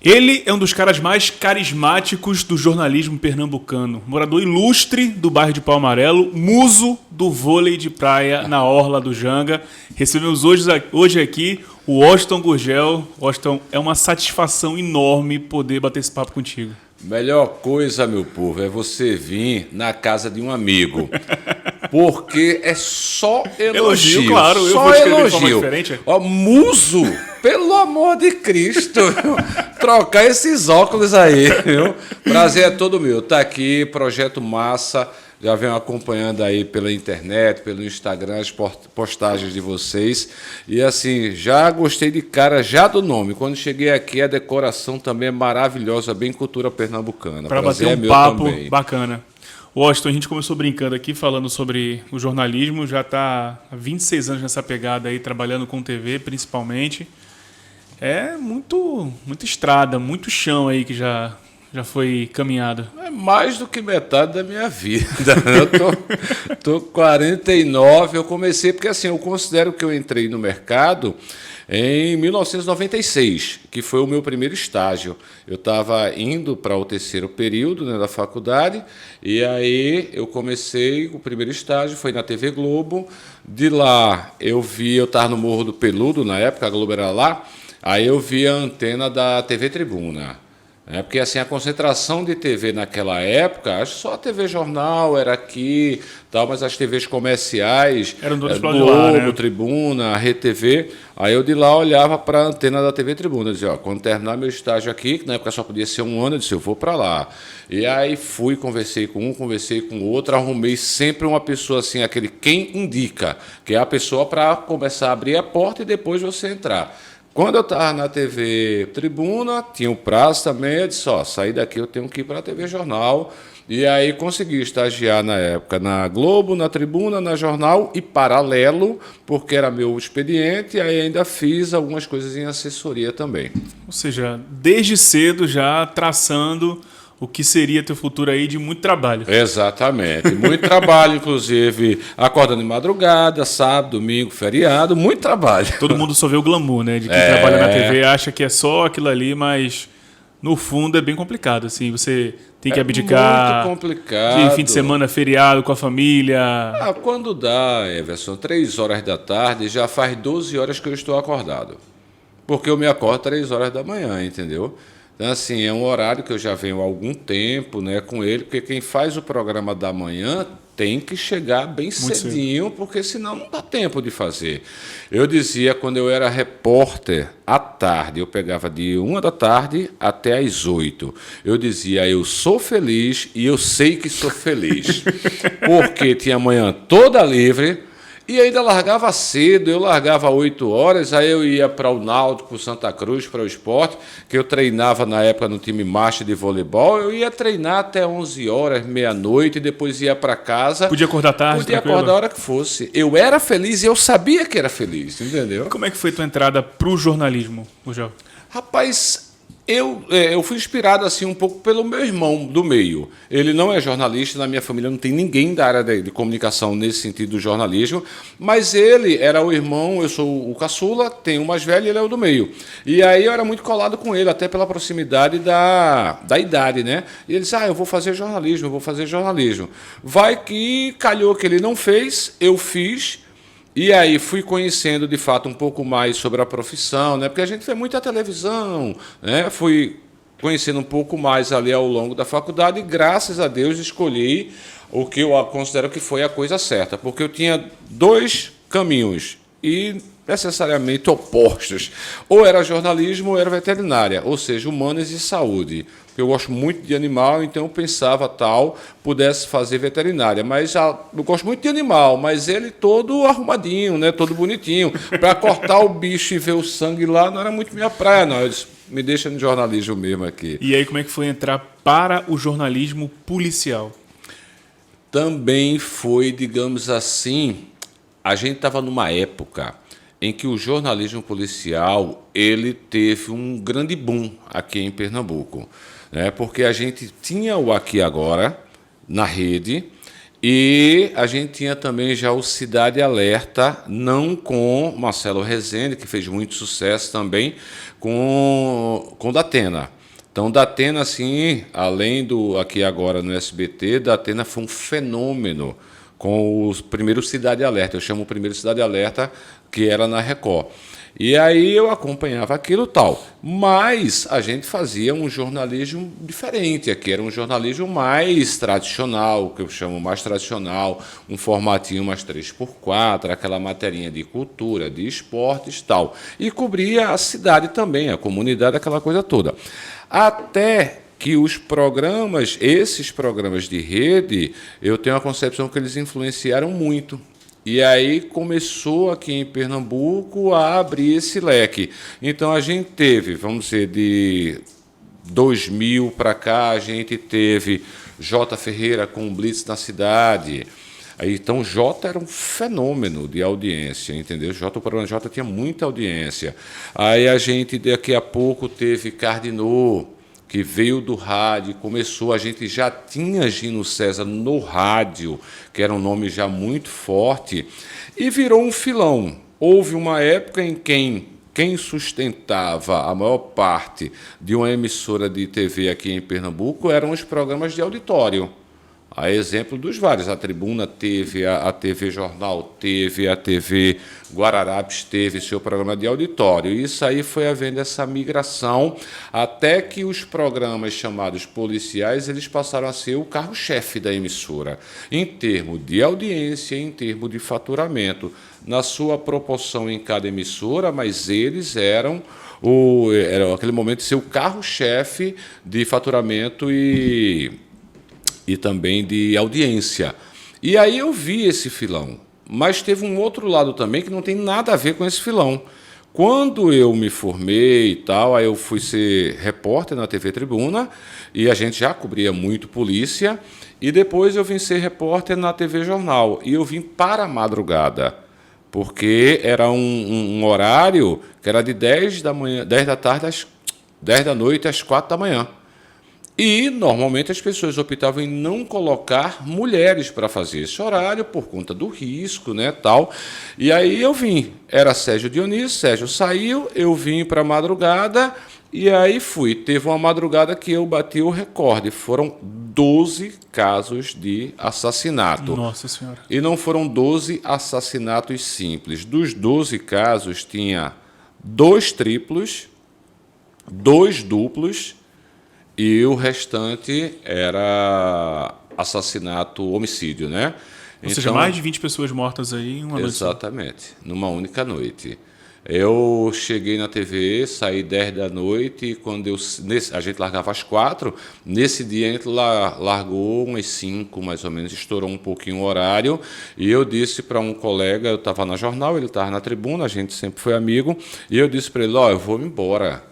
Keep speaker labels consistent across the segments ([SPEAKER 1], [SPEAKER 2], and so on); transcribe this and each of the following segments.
[SPEAKER 1] Ele é um dos caras mais carismáticos do jornalismo pernambucano. Morador ilustre do bairro de Pau Amarelo, muso do vôlei de praia na orla do Janga. Recebemos hoje aqui o Washington Gurgel. Washington, é uma satisfação enorme poder bater esse papo contigo.
[SPEAKER 2] Melhor coisa, meu povo, é você vir na casa de um amigo. Porque é só elogio.
[SPEAKER 1] Claro,
[SPEAKER 2] só
[SPEAKER 1] eu vou escrever
[SPEAKER 2] elogio.
[SPEAKER 1] de forma diferente.
[SPEAKER 2] Ó, muso, pelo amor de Cristo, trocar esses óculos aí, viu? Prazer é todo meu. Tá aqui, projeto massa. Já venho acompanhando aí pela internet, pelo Instagram, as postagens de vocês. E assim, já gostei de cara já do nome. Quando cheguei aqui, a decoração também é maravilhosa, bem cultura pernambucana.
[SPEAKER 1] Para bater um papo bacana. Washington, a gente começou brincando aqui, falando sobre o jornalismo. Já está há 26 anos nessa pegada aí, trabalhando com TV, principalmente. É muita estrada, muito chão aí que já foi caminhado.
[SPEAKER 2] É mais do que metade da minha vida. Eu tô 49, eu comecei, porque assim, eu considero que eu entrei no mercado em 1996, que foi o meu primeiro estágio. Eu estava indo para o terceiro período, né, da faculdade, e aí eu comecei o primeiro estágio, foi na TV Globo. De lá eu estava no Morro do Peludo, na época, a Globo era lá, aí eu vi a antena da TV Tribuna. Porque assim, a concentração de TV naquela época, acho que só a TV Jornal era aqui, tal, mas as TVs comerciais,
[SPEAKER 1] eram todas
[SPEAKER 2] Globo,
[SPEAKER 1] lá, né?
[SPEAKER 2] Tribuna, a RTV, aí eu de lá olhava para a antena da TV Tribuna, dizia, ó, quando terminar meu estágio aqui, que na época só podia ser um ano, eu disse, eu vou para lá. E aí fui, conversei com um, conversei com o outro, arrumei sempre uma pessoa assim, aquele quem indica, que é a pessoa para começar a abrir a porta e depois você entrar. Quando eu estava na TV Tribuna, tinha o prazo também, eu disse, ó, sair daqui eu tenho que ir para a TV Jornal. E aí consegui estagiar na época na Globo, na Tribuna, na Jornal e paralelo, porque era meu expediente, e aí ainda fiz algumas coisas em assessoria também.
[SPEAKER 1] Ou seja, desde cedo já traçando o que seria teu futuro aí de muito trabalho.
[SPEAKER 2] Exatamente. Muito trabalho, inclusive, acordando de madrugada, sábado, domingo, feriado, muito trabalho.
[SPEAKER 1] Todo mundo só vê o glamour, né? De quem trabalha na TV acha que é só aquilo ali, mas no fundo é bem complicado. Assim, você tem que abdicar
[SPEAKER 2] muito complicado.
[SPEAKER 1] de fim de semana, feriado com a família.
[SPEAKER 2] Quando dá, Everson, 3 horas da tarde, já faz 12 horas que eu estou acordado. Porque eu me acordo 3 horas da manhã, entendeu? Então, assim, é um horário que eu já venho há algum tempo, né, com ele, porque quem faz o programa da manhã tem que chegar bem cedinho, porque senão não dá tempo de fazer. Eu dizia, quando eu era repórter, à tarde, eu pegava de 1 da tarde até às 8. Eu dizia, eu sou feliz e eu sei que sou feliz. Porque tinha a manhã toda livre. E ainda largava cedo, eu largava 8 horas, aí eu ia para o Náutico, Santa Cruz, para o esporte, que eu treinava na época no time master de voleibol, eu ia treinar até 11 horas, meia-noite, e depois ia para casa.
[SPEAKER 1] Podia acordar tarde,
[SPEAKER 2] podia acordar a hora que fosse. Eu era feliz e eu sabia que era feliz, entendeu?
[SPEAKER 1] Como é que foi tua entrada para o jornalismo, Gurgel?
[SPEAKER 2] Rapaz, eu fui inspirado assim um pouco pelo meu irmão do meio. Ele não é jornalista, na minha família não tem ninguém da área de comunicação nesse sentido do jornalismo, mas ele era o irmão, eu sou o caçula, tem o mais velho e ele é o do meio. E aí eu era muito colado com ele, até pela proximidade da idade, né? E ele disse, eu vou fazer jornalismo, eu vou fazer jornalismo. Vai que calhou que ele não fez, eu fiz. E aí fui conhecendo, de fato, um pouco mais sobre a profissão, né? Porque a gente vê muita televisão, né? Fui conhecendo um pouco mais ali ao longo da faculdade e, graças a Deus, escolhi o que eu considero que foi a coisa certa, porque eu tinha 2 caminhos e necessariamente opostos. Ou era jornalismo ou era veterinária, ou seja, humanas e saúde. Eu gosto muito de animal, então eu pensava pudesse fazer veterinária. Mas eu gosto muito de animal, mas ele todo arrumadinho, né, todo bonitinho. Para cortar o bicho e ver o sangue lá não era muito minha praia, não. Eu disse, me deixa no jornalismo mesmo aqui.
[SPEAKER 1] E aí como é que foi entrar para o jornalismo policial?
[SPEAKER 2] Também foi, digamos assim, a gente estava numa época em que o jornalismo policial ele teve um grande boom aqui em Pernambuco, né? Porque a gente tinha o Aqui Agora na rede e a gente tinha também já o Cidade Alerta, não com Marcelo Rezende, que fez muito sucesso também, com Datena. Então, Datena, assim, além do aqui agora no SBT, Datena foi um fenômeno com o primeiro Cidade Alerta. Eu chamo o primeiro Cidade Alerta, que era na Record. E aí eu acompanhava aquilo tal. Mas a gente fazia um jornalismo diferente aqui. Era um jornalismo mais tradicional, que eu chamo mais tradicional, um formatinho mais 3x4, aquela materinha de cultura, de esportes e tal. E cobria a cidade também, a comunidade, aquela coisa toda. Até que os programas, esses programas de rede, eu tenho a concepção que eles influenciaram muito. E aí começou aqui em Pernambuco a abrir esse leque. Então a gente teve, vamos dizer, de 2000 para cá, a gente teve J. Ferreira com o Blitz na cidade. Aí, então J era um fenômeno de audiência, entendeu? O programa J tinha muita audiência. Aí a gente daqui a pouco teve Cardinô, que veio do rádio, começou, a gente já tinha Gino César no rádio, que era um nome já muito forte, e virou um filão. Houve uma época em que quem sustentava a maior parte de uma emissora de TV aqui em Pernambuco eram os programas de auditório. A exemplo dos vários. A Tribuna teve, a TV Jornal teve, a TV Guararapes teve seu programa de auditório. E isso aí foi havendo essa migração, até que os programas chamados policiais eles passaram a ser o carro-chefe da emissora, em termos de audiência, em termos de faturamento, na sua proporção em cada emissora, mas eles eram aquele momento de ser o carro-chefe de faturamento e também de audiência. E aí eu vi esse filão, mas teve um outro lado também que não tem nada a ver com esse filão. Quando eu me formei e tal, aí eu fui ser repórter na TV Tribuna, e a gente já cobria muito polícia, e depois eu vim ser repórter na TV Jornal, e eu vim para a madrugada, porque era um horário que era de 10 da tarde às 10 da noite às 4 da manhã. E, normalmente, as pessoas optavam em não colocar mulheres para fazer esse horário por conta do risco, né, tal. E aí eu vim. Era Sérgio Dionísio, Sérgio saiu, eu vim para a madrugada e aí fui. Teve uma madrugada que eu bati o recorde. Foram 12 casos de assassinato.
[SPEAKER 1] Nossa Senhora.
[SPEAKER 2] E não foram 12 assassinatos simples. Dos 12 casos, tinha 2 triplos, 2 duplos, e o restante era assassinato, homicídio, né?
[SPEAKER 1] Ou seja, mais de 20 pessoas mortas aí em uma noite.
[SPEAKER 2] Exatamente, numa única noite. Eu cheguei na TV, saí 10 da noite, e quando a gente largava às 4, nesse dia a gente largou umas 5, mais ou menos, estourou um pouquinho o horário, e eu disse para um colega, eu estava na Jornal, ele estava na Tribuna, a gente sempre foi amigo, e eu disse para ele, eu vou me embora,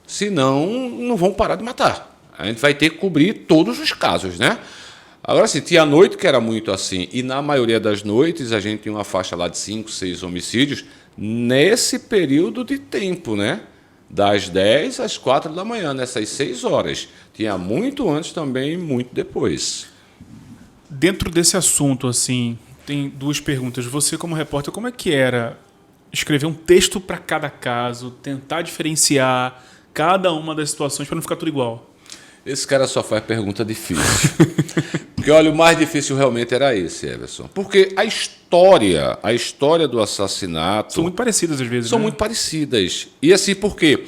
[SPEAKER 2] senão não vão parar de matar. A gente vai ter que cobrir todos os casos, né? Agora, sim, tinha noite que era muito assim, e na maioria das noites a gente tinha uma faixa lá de 5, 6 homicídios nesse período de tempo, né? Das 10 às 4 da manhã, nessas 6 horas. Tinha muito antes também, muito depois.
[SPEAKER 1] Dentro desse assunto, assim, tem 2 perguntas. Você, como repórter, como é que era escrever um texto para cada caso, tentar diferenciar cada uma das situações para não ficar tudo igual?
[SPEAKER 2] Esse cara só faz pergunta difícil. Porque, olha, o mais difícil realmente era esse, Everson. Porque a história do assassinato...
[SPEAKER 1] São muito parecidas às vezes,
[SPEAKER 2] São
[SPEAKER 1] né?
[SPEAKER 2] muito parecidas. E assim, por quê?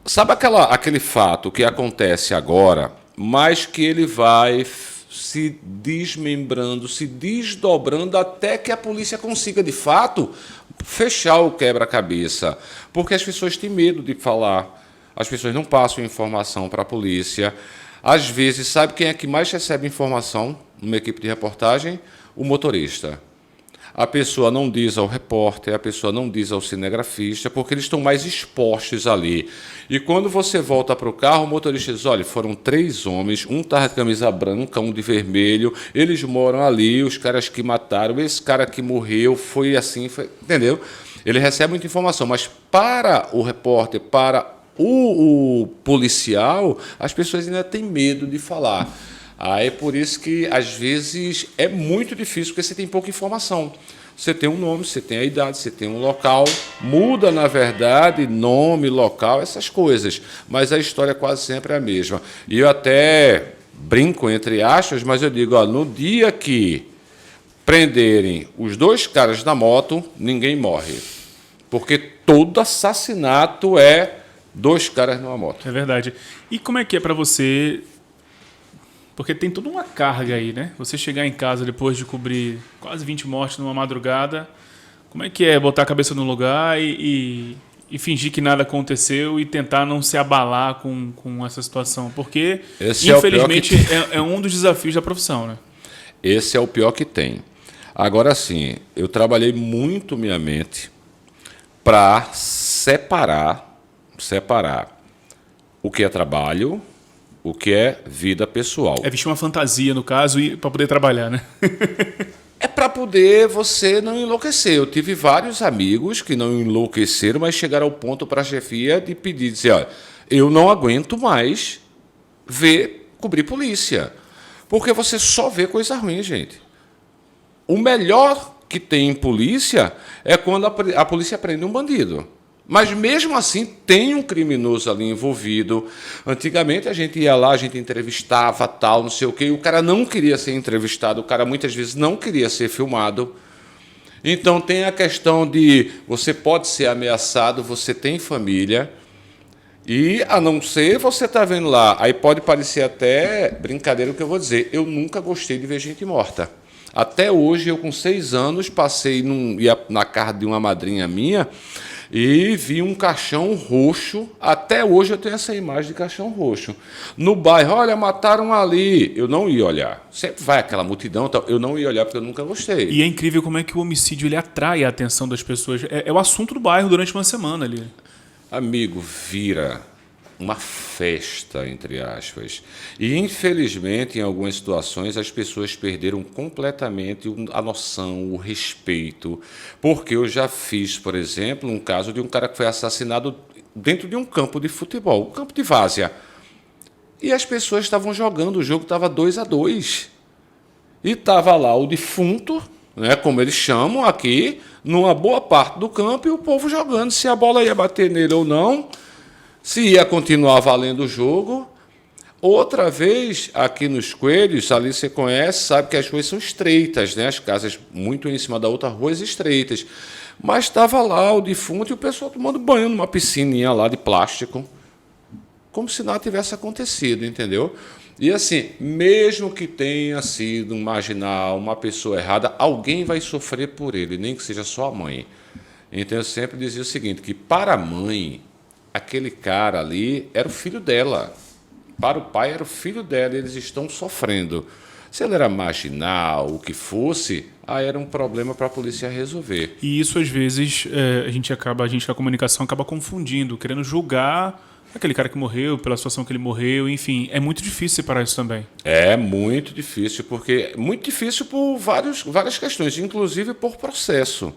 [SPEAKER 2] Sabe aquele fato que acontece agora, mas que ele vai se desmembrando, se desdobrando, até que a polícia consiga, de fato, fechar o quebra-cabeça. Porque as pessoas têm medo de falar. As pessoas não passam informação para a polícia. Às vezes, sabe quem é que mais recebe informação numa equipe de reportagem? O motorista. A pessoa não diz ao repórter, a pessoa não diz ao cinegrafista, porque eles estão mais expostos ali. E quando você volta para o carro, o motorista diz, olha, foram 3 homens, um estava de camisa branca, um de vermelho, eles moram ali, os caras que mataram, esse cara que morreu, foi assim, entendeu? Ele recebe muita informação, mas para o repórter, para o policial, as pessoas ainda têm medo de falar. Aí é por isso que, às vezes, é muito difícil, porque você tem pouca informação. Você tem um nome, você tem a idade, você tem um local. Muda, na verdade, nome, local, essas coisas. Mas a história quase sempre é a mesma. E eu até brinco, entre aspas, mas eu digo, ó, no dia que prenderem os 2 caras da moto, ninguém morre. Porque todo assassinato é 2 caras numa moto.
[SPEAKER 1] É verdade. E como é que é para você... Porque tem toda uma carga aí, né? Você chegar em casa depois de cobrir quase 20 mortes numa madrugada, como é que é botar a cabeça no lugar e fingir que nada aconteceu e tentar não se abalar com essa situação? Porque, infelizmente, é um dos desafios da profissão, né?
[SPEAKER 2] Esse é o pior que tem. Agora sim, eu trabalhei muito minha mente para separar o que é trabalho, o que é vida pessoal.
[SPEAKER 1] É vestir uma fantasia, no caso, para poder trabalhar, né?
[SPEAKER 2] É para poder você não enlouquecer. Eu tive vários amigos que não enlouqueceram, mas chegaram ao ponto para a chefia de pedir, dizer, olha, eu não aguento mais cobrir polícia. Porque você só vê coisa ruim, gente. O melhor que tem em polícia é quando a polícia prende um bandido. Mas, mesmo assim, tem um criminoso ali envolvido. Antigamente, a gente ia lá, a gente entrevistava, tal, não sei o quê, e o cara não queria ser entrevistado, o cara muitas vezes não queria ser filmado. Então, tem a questão de você pode ser ameaçado, você tem família, e, a não ser, você está vendo lá. Aí pode parecer até brincadeira o que eu vou dizer. Eu nunca gostei de ver gente morta. Até hoje, eu com 6 anos, ia na casa de uma madrinha minha, e vi um caixão roxo. Até hoje eu tenho essa imagem de caixão roxo. No bairro, olha, mataram ali. Eu não ia olhar. Sempre vai aquela multidão, eu não ia olhar porque eu nunca gostei.
[SPEAKER 1] E é incrível como é que o homicídio ele atrai a atenção das pessoas. É o assunto do bairro durante uma semana ali.
[SPEAKER 2] Amigo, vira uma festa, entre aspas. E, infelizmente, em algumas situações, as pessoas perderam completamente a noção, o respeito. Porque eu já fiz, por exemplo, um caso de um cara que foi assassinado dentro de um campo de futebol, um campo de várzea. E as pessoas estavam jogando, o jogo estava 2-2. E estava lá o defunto, né, como eles chamam aqui, numa boa parte do campo, e o povo jogando, se a bola ia bater nele ou não, se ia continuar valendo o jogo. Outra vez, aqui nos Coelhos, ali você conhece, sabe que as ruas são estreitas, né? As casas muito em cima da outra, ruas estreitas. Mas estava lá o defunto e o pessoal tomando banho numa piscininha lá de plástico, como se nada tivesse acontecido, entendeu? E assim, mesmo que tenha sido um marginal, uma pessoa errada, alguém vai sofrer por ele, nem que seja só a mãe. Então eu sempre dizia o seguinte, que para a mãe, aquele cara ali era o filho dela. Para o pai era o filho dela, e eles estão sofrendo. Se ele era marginal, o que fosse, aí era um problema para a polícia resolver.
[SPEAKER 1] E isso, às vezes, a gente da comunicação acaba confundindo, querendo julgar aquele cara que morreu, pela situação que ele morreu, enfim. É muito difícil separar isso também.
[SPEAKER 2] É muito difícil, porque muito difícil por várias questões, inclusive por processo.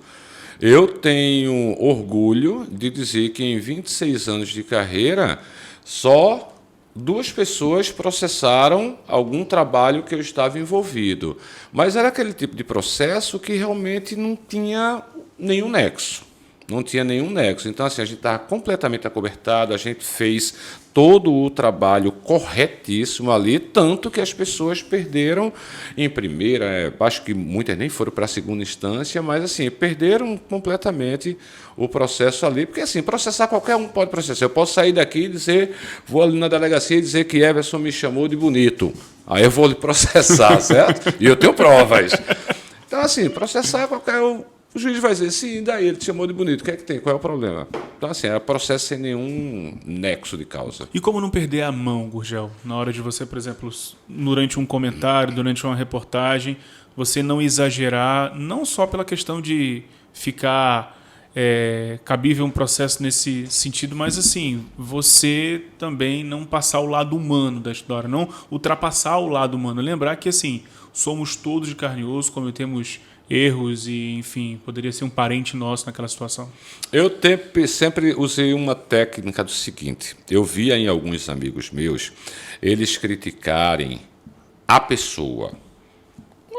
[SPEAKER 2] Eu tenho orgulho de dizer que em 26 anos de carreira, só 2 pessoas processaram algum trabalho que eu estava envolvido. Mas era aquele tipo de processo que realmente não tinha nenhum nexo. Não tinha nenhum nexo. Então, assim, a gente estava completamente acobertado, a gente fez todo o trabalho corretíssimo ali, tanto que as pessoas perderam em primeira, acho que muitas nem foram para a segunda instância, mas assim, perderam completamente o processo ali, porque assim, processar qualquer um pode processar. Eu posso sair daqui e dizer, vou ali na delegacia e dizer que Everson me chamou de bonito. Aí eu vou lhe processar, certo? E eu tenho provas. Então, assim, processar qualquer um. O juiz vai dizer, sim, daí ele te chamou de bonito, o que é que tem? Qual é o problema? Então, assim, é processo sem nenhum nexo de causa.
[SPEAKER 1] E como não perder a mão, Gurgel? Na hora de você, por exemplo, durante um comentário, durante uma reportagem, você não exagerar, não só pela questão de ficar cabível um processo nesse sentido, mas assim, você também não passar o lado humano da história, não ultrapassar o lado humano. Lembrar que, assim, somos todos de carne e osso, cometemos erros e, enfim, poderia ser um parente nosso naquela situação.
[SPEAKER 2] Eu sempre usei uma técnica do seguinte, eu via em alguns amigos meus, eles criticarem a pessoa.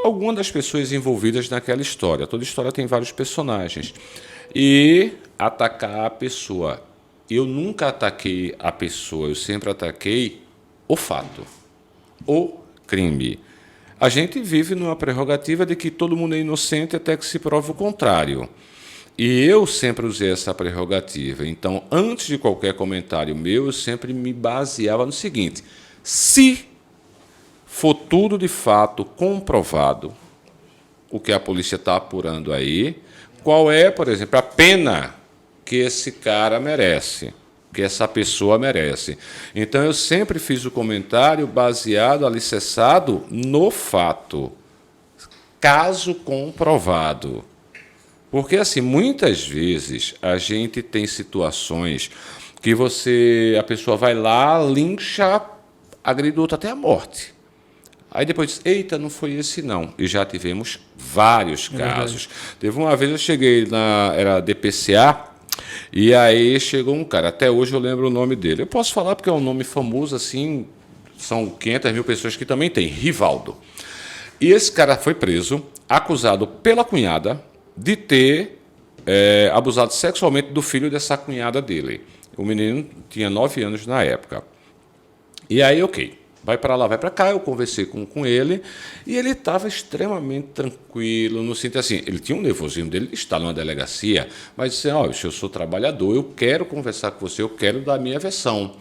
[SPEAKER 2] alguma das pessoas envolvidas naquela história. Toda história tem vários personagens. E atacar a pessoa. Eu nunca ataquei a pessoa, eu sempre ataquei o fato, o crime. A gente vive numa prerrogativa de que todo mundo é inocente até que se prove o contrário. E eu sempre usei essa prerrogativa. Então, antes de qualquer comentário meu, eu sempre me baseava no seguinte: se for tudo de fato comprovado, o que a polícia está apurando aí, qual é, por exemplo, a pena que esse cara merece, que essa pessoa merece. Então, eu sempre fiz o comentário baseado, alicerçado no fato, caso comprovado. Porque, assim, muitas vezes a gente tem situações que a pessoa vai lá, lincha, agride o outro até a morte. Aí depois diz, eita, não foi esse não. E já tivemos vários casos. Teve uma vez eu cheguei era DPCA, e aí chegou um cara, até hoje eu lembro o nome dele. Eu posso falar porque é um nome famoso, assim, são 500 mil pessoas que também tem, Rivaldo. E esse cara foi preso, acusado pela cunhada de ter abusado sexualmente do filho dessa cunhada dele. O menino tinha 9 anos na época. E aí, ok, vai para lá, vai para cá, eu conversei com ele, e ele estava extremamente tranquilo, no sentido assim, ele tinha um nervosismo dele de estar numa delegacia, mas disse, eu sou trabalhador, eu quero conversar com você, eu quero dar a minha versão.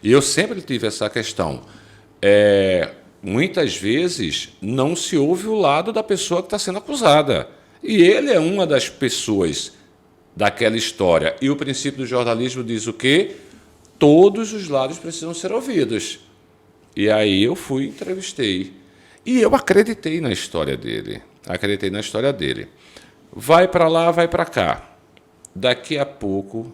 [SPEAKER 2] E eu sempre tive essa questão. Muitas vezes não se ouve o lado da pessoa que está sendo acusada. E ele é uma das pessoas daquela história. E o princípio do jornalismo diz o quê? Todos os lados precisam ser ouvidos. E aí eu fui e entrevistei. E eu acreditei na história dele. Vai para lá, vai para cá. Daqui a pouco,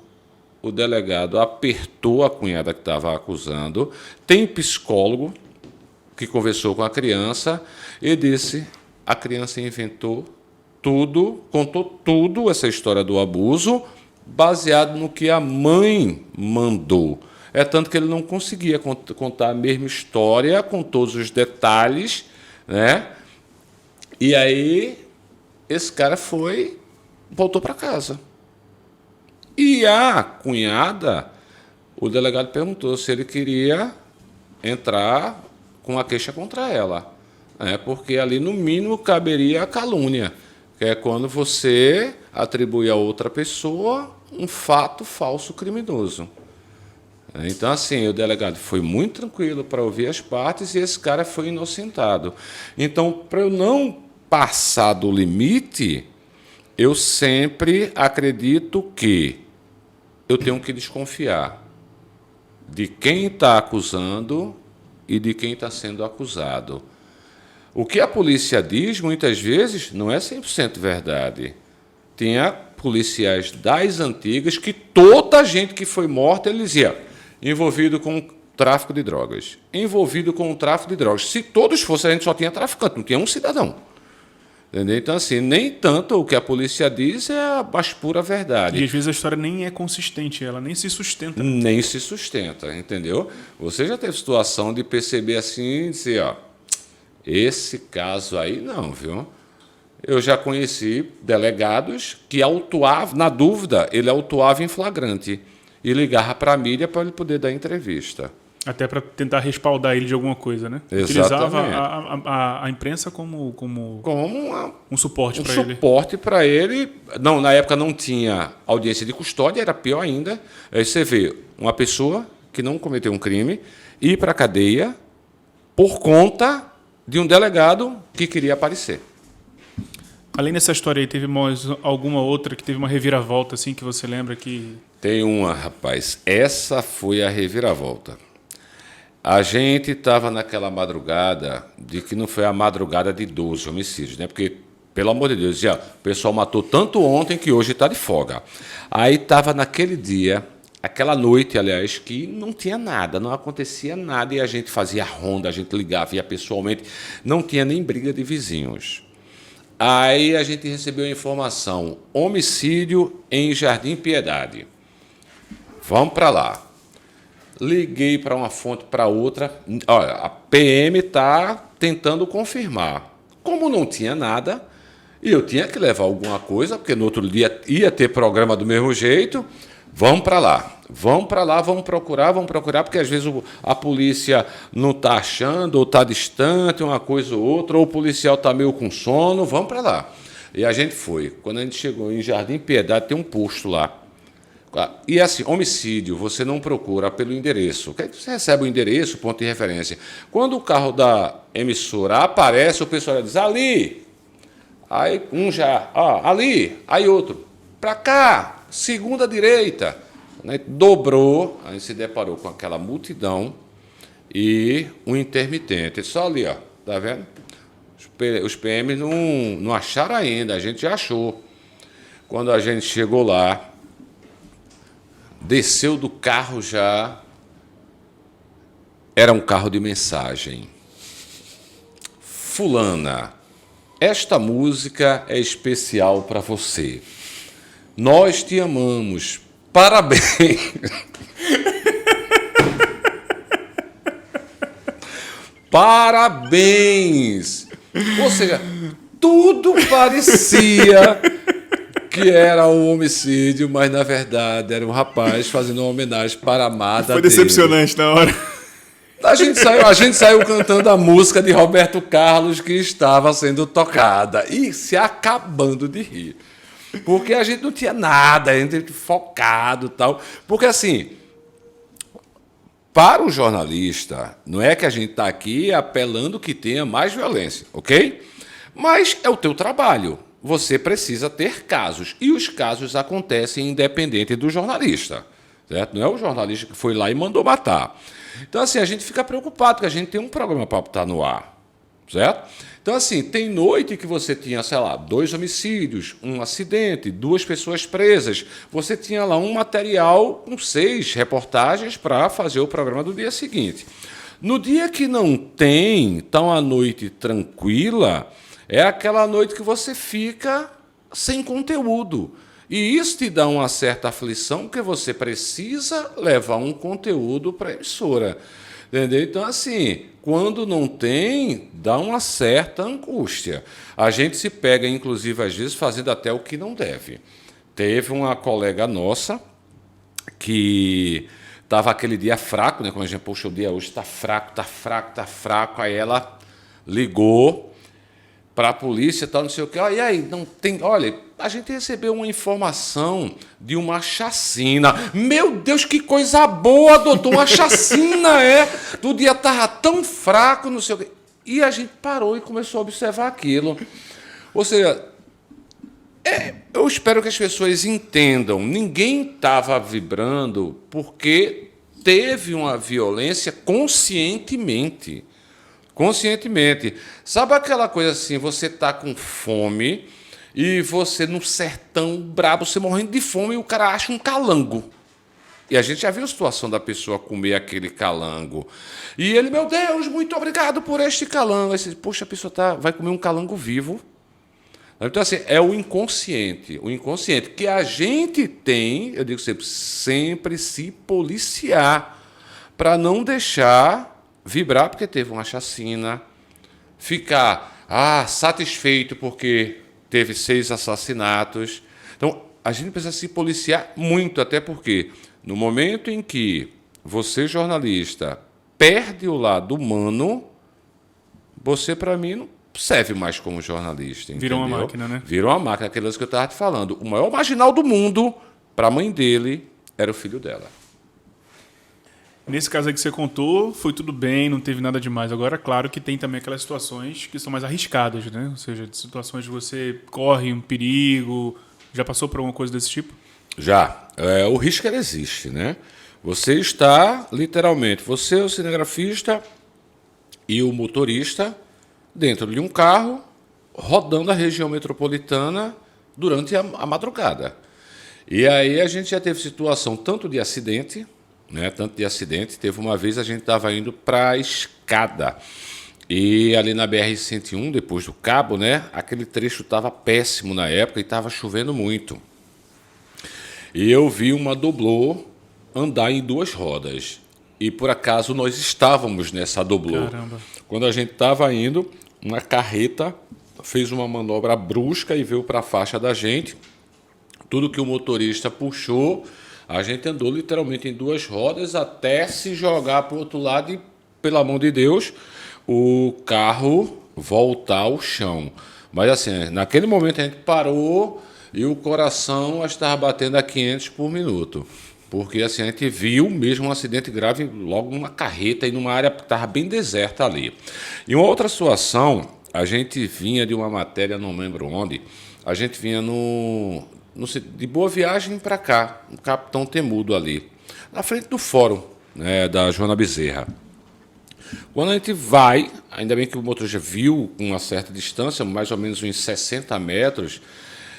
[SPEAKER 2] o delegado apertou a cunhada que estava acusando. Tem psicólogo que conversou com a criança e disse, a criança inventou tudo, contou tudo, essa história do abuso, baseado no que a mãe mandou. É tanto que ele não conseguia contar a mesma história com todos os detalhes, né? E aí esse cara voltou para casa. E a cunhada, o delegado perguntou se ele queria entrar com a queixa contra ela, porque ali no mínimo caberia a calúnia, que é quando você atribui a outra pessoa um fato falso criminoso. Então, assim, o delegado foi muito tranquilo para ouvir as partes e esse cara foi inocentado. Então, para eu não passar do limite, eu sempre acredito que eu tenho que desconfiar de quem está acusando e de quem está sendo acusado. O que a polícia diz, muitas vezes, não é 100% verdade. Tinha policiais das antigas que toda a gente que foi morta, ele dizia, envolvido com tráfico de drogas. Envolvido com o tráfico de drogas. Se todos fossem, a gente só tinha traficante, não tinha um cidadão. Entendeu? Então, assim, nem tanto o que a polícia diz é a mais pura verdade.
[SPEAKER 1] E às vezes a história nem é consistente, ela nem se sustenta.
[SPEAKER 2] Nem se sustenta, entendeu? Você já teve situação de perceber assim, dizer, esse caso aí não, viu? Eu já conheci delegados que autuavam, na dúvida, ele autuava em flagrante e ligava para a mídia para ele poder dar entrevista.
[SPEAKER 1] Até para tentar respaldar ele de alguma coisa, né?
[SPEAKER 2] Exatamente.
[SPEAKER 1] Utilizava a imprensa como um suporte para ele.
[SPEAKER 2] Um suporte para ele. Não, na época não tinha audiência de custódia, era pior ainda. Aí você vê uma pessoa que não cometeu um crime ir para a cadeia por conta de um delegado que queria aparecer.
[SPEAKER 1] Além dessa história aí, teve mais alguma outra que teve uma reviravolta, assim, que você lembra que...
[SPEAKER 2] Tem uma, rapaz. Essa foi a reviravolta. A gente estava naquela madrugada, de que não foi a madrugada de 12 homicídios, né? Porque, pelo amor de Deus, o pessoal matou tanto ontem que hoje está de folga. Aí estava naquele dia, aquela noite, aliás, que não tinha nada, não acontecia nada, e a gente fazia ronda, a gente ligava, ia pessoalmente, não tinha nem briga de vizinhos. Aí a gente recebeu a informação, homicídio em Jardim Piedade. Vamos para lá. Liguei para uma fonte, para outra. Olha, a PM está tentando confirmar. Como não tinha nada, e eu tinha que levar alguma coisa, porque no outro dia ia ter programa do mesmo jeito, vamos para lá, vamos procurar, porque às vezes a polícia não está achando, ou está distante, uma coisa ou outra, ou o policial está meio com sono, vamos para lá. E a gente foi. Quando a gente chegou em Jardim Piedade, tem um posto lá. E assim, homicídio, você não procura pelo endereço. Você recebe o endereço, ponto de referência. Quando o carro da emissora aparece, o pessoal diz, ali. Aí um já, ali. Aí outro, para cá, segunda direita. Né? Dobrou, aí se deparou com aquela multidão e um intermitente. Só ali, ó, tá vendo? Os PMs não acharam ainda, a gente já achou. Quando a gente chegou lá, desceu do carro já, era um carro de mensagem. Fulana, esta música é especial para você. Nós te amamos. Parabéns. Parabéns. Ou seja, tudo parecia que era um homicídio, mas na verdade era um rapaz fazendo uma homenagem para a amada
[SPEAKER 1] Foi
[SPEAKER 2] dele.
[SPEAKER 1] decepcionante na hora.
[SPEAKER 2] A gente saiu cantando a música de Roberto Carlos que estava sendo tocada e se acabando de rir. Porque a gente não tinha nada, a gente focado e tal. Porque assim, para o jornalista, não é que a gente está aqui apelando que tenha mais violência, ok? Mas é o teu trabalho. Você precisa ter casos. E os casos acontecem independente do jornalista. Certo? Não é o jornalista que foi lá e mandou matar. Então, assim, a gente fica preocupado, porque a gente tem um programa para botar no ar. Certo? Então, assim, tem noite que você tinha, sei lá, 2 homicídios, um acidente, 2 pessoas presas. Você tinha lá um material com 6 reportagens para fazer o programa do dia seguinte. No dia que não tem, tá uma noite tranquila, é aquela noite que você fica sem conteúdo. E isso te dá uma certa aflição, porque você precisa levar um conteúdo para a emissora. Entendeu? Então, assim, quando não tem, dá uma certa angústia. A gente se pega, inclusive, às vezes, fazendo até o que não deve. Teve uma colega nossa que estava aquele dia fraco, né? Quando a gente, poxa, o dia hoje está fraco. Aí ela ligou para a polícia, tal, não sei o quê. E aí, não tem. Olha, a gente recebeu uma informação de uma chacina. Meu Deus, que coisa boa, doutor! Uma chacina, é? O dia estava tão fraco, não sei o quê. E a gente parou e começou a observar aquilo. Ou seja, eu espero que as pessoas entendam. Ninguém estava vibrando porque teve uma violência conscientemente. Conscientemente. Sabe aquela coisa assim, você está com fome e você no sertão brabo, você morrendo de fome e o cara acha um calango. E a gente já viu a situação da pessoa comer aquele calango. E ele, meu Deus, muito obrigado por este calango. Aí você diz, poxa, a pessoa vai comer um calango vivo. Então, assim, é o inconsciente que a gente tem, eu digo sempre se policiar para não deixar vibrar porque teve uma chacina, ficar satisfeito porque teve 6 assassinatos. Então, a gente precisa se policiar muito, até porque no momento em que você, jornalista, perde o lado humano, você, para mim, não serve mais como jornalista.
[SPEAKER 1] Virou
[SPEAKER 2] entendeu?
[SPEAKER 1] uma máquina, né?
[SPEAKER 2] Virou uma máquina, aquelas que eu estava te falando. O maior marginal do mundo, para a mãe dele, era o filho dela.
[SPEAKER 1] Nesse caso aí que você contou, foi tudo bem, não teve nada demais. Agora, claro que tem também aquelas situações que são mais arriscadas, né? Ou seja, de situações que você corre um perigo. Já passou por alguma coisa desse tipo?
[SPEAKER 2] Já. O risco ele existe, né? Você está, literalmente, você, o cinegrafista e o motorista, dentro de um carro, rodando a região metropolitana durante a madrugada. E aí a gente já teve situação tanto de acidente, né? Teve uma vez a gente estava indo para a escada. E ali na BR-101, depois do Cabo, né? Aquele trecho estava péssimo na época e estava chovendo muito. E eu vi uma doblô andar em 2 rodas. E, por acaso, nós estávamos nessa doblô.
[SPEAKER 1] Caramba.
[SPEAKER 2] Quando a gente estava indo, uma carreta fez uma manobra brusca e veio para a faixa da gente. Tudo que o motorista puxou, a gente andou literalmente em 2 rodas até se jogar para o outro lado e, pelo amor de Deus, o carro voltar ao chão. Mas assim, naquele momento a gente parou e o coração estava batendo a 500 por minuto. Porque assim, a gente viu mesmo um acidente grave logo numa carreta e numa área que estava bem deserta ali. E uma outra situação, a gente vinha de uma matéria, não lembro onde, a gente vinha de Boa Viagem para cá, no Capitão Temudo ali, na frente do fórum, né, da Joana Bezerra. Quando a gente vai, ainda bem que o motorista viu com uma certa distância, mais ou menos uns 60 metros,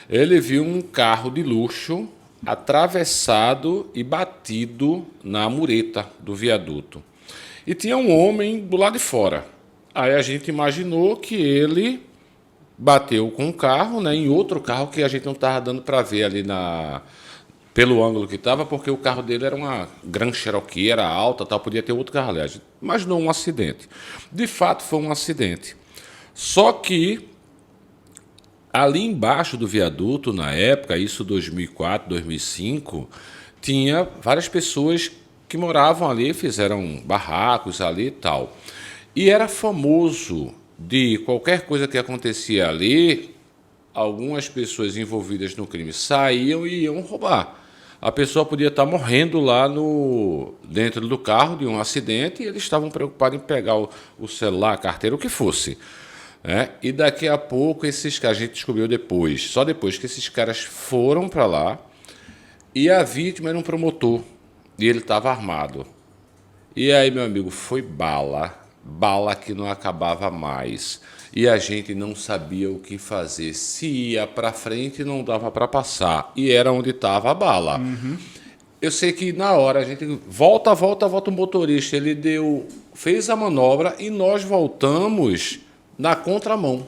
[SPEAKER 2] ele viu um carro de luxo atravessado e batido na mureta do viaduto. E tinha um homem do lado de fora. Aí a gente imaginou que ele bateu com um carro, né, em outro carro que a gente não estava dando para ver ali pelo ângulo que estava, porque o carro dele era uma Grand Cherokee, era alta, tal, podia ter outro carro ali. A gente imaginou um acidente. De fato, foi um acidente. Só que ali embaixo do viaduto, na época, isso 2004, 2005, tinha várias pessoas que moravam ali, fizeram barracos ali e tal. E era famoso de qualquer coisa que acontecia ali, algumas pessoas envolvidas no crime saíam e iam roubar. A pessoa podia estar morrendo lá dentro do carro de um acidente e eles estavam preocupados em pegar o celular, a carteira, o que fosse. E daqui a pouco, esses caras, a gente descobriu depois, só depois que esses caras foram para lá, e a vítima era um promotor, e ele estava armado. E aí, meu amigo, foi bala que não acabava mais. E a gente não sabia o que fazer. Se ia para frente, não dava para passar. E era onde estava a bala. Uhum. Eu sei que na hora a gente volta o motorista. Ele fez a manobra e nós voltamos na contramão.